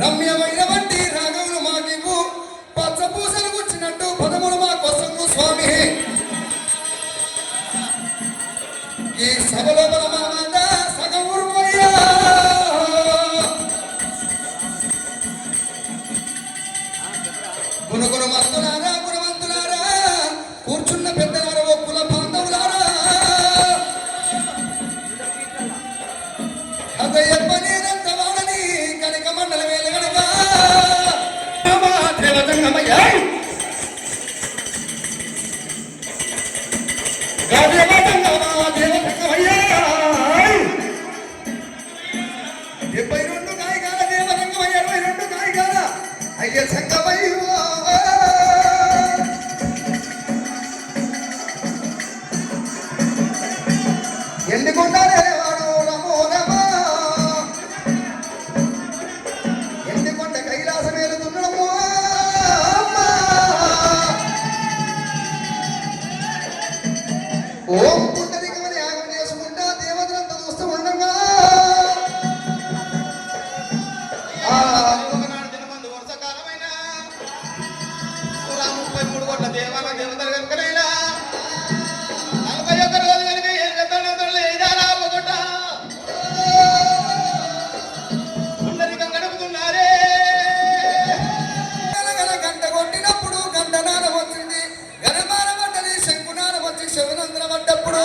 రమ్యమైన వంటి రాగములు మాకివ్వు పచ్చ పూసలు కూర్చున్నట్టు పదములు మా కోసము స్వామి. ఈ సభలో బలమానంద సగమురు అయ్యా గుణగుణ మంతులారా గుణవంతులారా కూర్చున్న పెద్దలారా ఓ కుల బాంధవులారా అదయ్యప్పని రంగవాడని కనిక మండల వేల గనక దేవతంగమయ్య దేవతంగమయ్య 72 కాయగాల దేవతంగమయ్య 22 కాయగాల అయ్య సంగమయ్య ఎండుకొండలే వాడు రమో రమా ఎండుకొండ కైలాసం ఏలుతున్నాము ఓం పుట్టరికమని యాగం చేసుకుంటా దేవతలంతా చూస్తూ ఉండగా ఒకనాడు దినమందు వర్షకాలమైన 33 కోట్ల దేవాల దేవతలు కనుకనైనా 41 రోజులు కనుక శివనందనపడ్డప్పుడు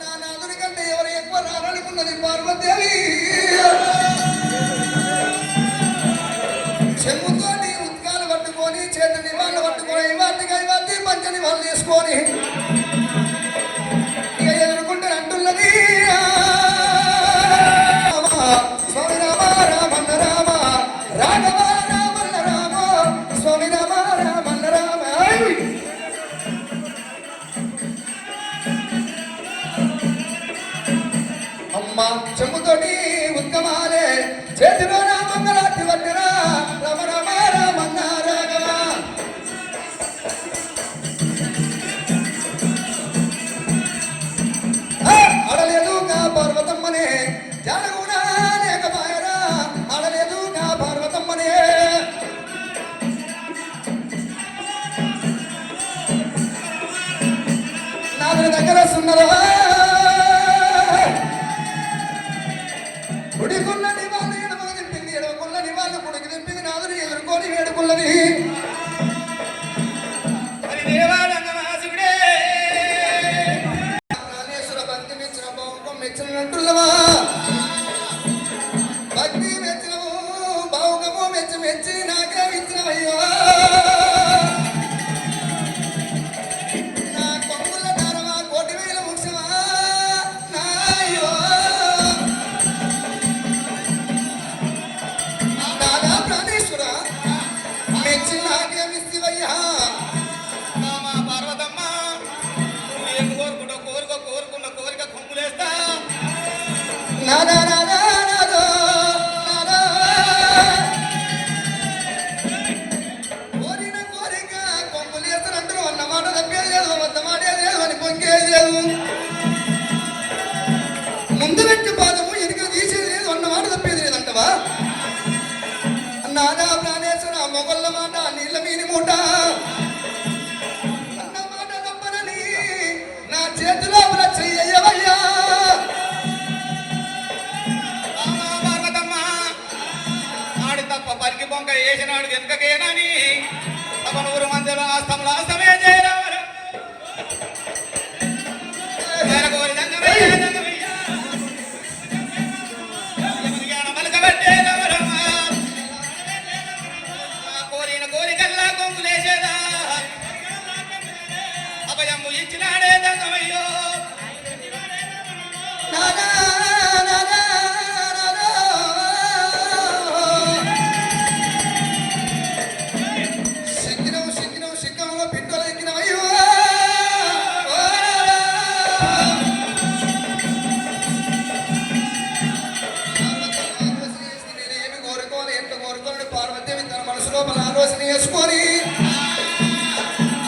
నానాదుని కంటే ఎవరు ఎక్కువ రానుకున్నది పార్వతీదేవి చెమ్ముతోని ఉత్కాలు పట్టుకొని చేత నివాళులు పట్టుకొని ఇవాటి పంచ నివాళులు వేసుకొని ఇక ఎదుర్కొంటే అంటున్నది స్వామి రామ రామన్న రామ రాఘవ రామన్న రామ స్వామి రామ రామన్న రామ అమ్మ చెమ్ముతోటి ఉత్తమాలే చేతిలో నా మంగళార్తి పట్టిరా రమ రమ రామన్న రాఘవ అడలేదు కా పార్వతమ్మనే జానగుణ లేకపాయరా అడలేదు కా పార్వతమ్మనే నాదుని దగ్గర సున్నరా కుడికున్న నివాళి ఎడమకు తిప్పింది ఎడమకున్న నివాళి కుడికి తిప్పింది నాదుని ఎదుర్కొని వేడుకున్నది ప్రాణేశ్వర భక్తి మెచ్చిన బావుకం మెచ్చినట్టుల్లవా భక్తి మెచ్చినవు బావుకము మెచ్చి నాకే ఇచ్చినవయ్యో నా కొంగుల దారవా 1,000 ముఖ్యమా నాయో నాదా ప్రాణేశ్వర మెచ్చి నాకే ఇస్తివయ్యా పార్వతమ్మ ఏం కోరుకున్న కోరిక కొంగులేస్తా నాదా నాదా నాదో నాదా కోరిన కోరిక కొంగులేస్తానంటారు అన్న మాట తప్పేది వద్ద మాటేది లేదు అని పొంగేది లేదు ముందు పెట్టి పాదము ఎనుక తీసేది లేదు అన్న మాట తప్పేది లేదంటవా నాదా ప్రాణేశ్వర మొగళ్ళ మాట నీళ్ళ మీని మూట అన్న మాట తప్పనని నా చేతిలో చెయ్యవయ్యా ఆడి తప్ప పరికి బొంక వేసినాడు వెనుకకేనని తమనూరు మధ్యలో ఆస్తములు ఆస్తమే చేయరావరు కోరిన కోరికల్లా కొంగులేసేదా అభయము ఇచ్చినాడే దంగమయ్యో నాదా నాదా నాదా సిగ్గినము పిట్టలు ఎక్కినవయ్యో నేనేమి కోరుకోవాలి ఎంత కోరుకోవాలి పార్వతీదేవి తన మనసు లోపల ఆలోచన చేసుకొని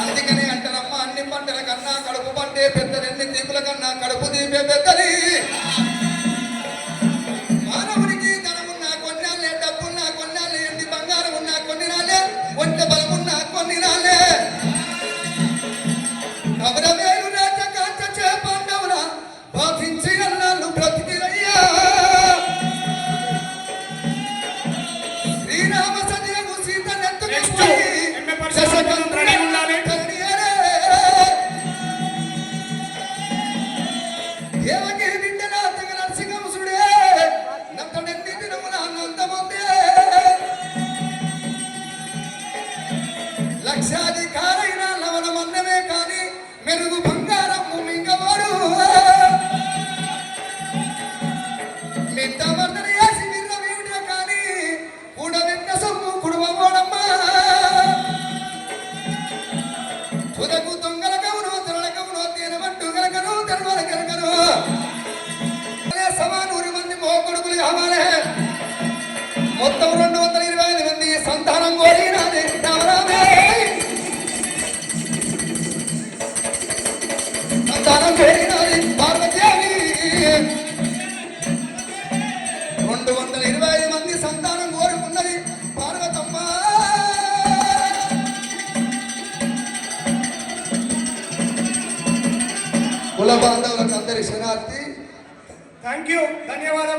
అందుకని అంటారమ్మ అన్ని పంటల కన్నా కడుపు పంటే పెద్దలెన్ని దీపుల కన్నా కడుపు దీపే పెద్దది మానవ కావాలి. మొత్తం 225 మంది సంతానం కోరినది రామరామే. సంతానం కోరినది పార్వతీదేవి. 225 మంది సంతానం కోరుకున్నది పార్వతమ్మ. కుల బాంధవులకు అందరి శనార్థి. థ్యాంక్ యూ, ధన్యవాదాలు.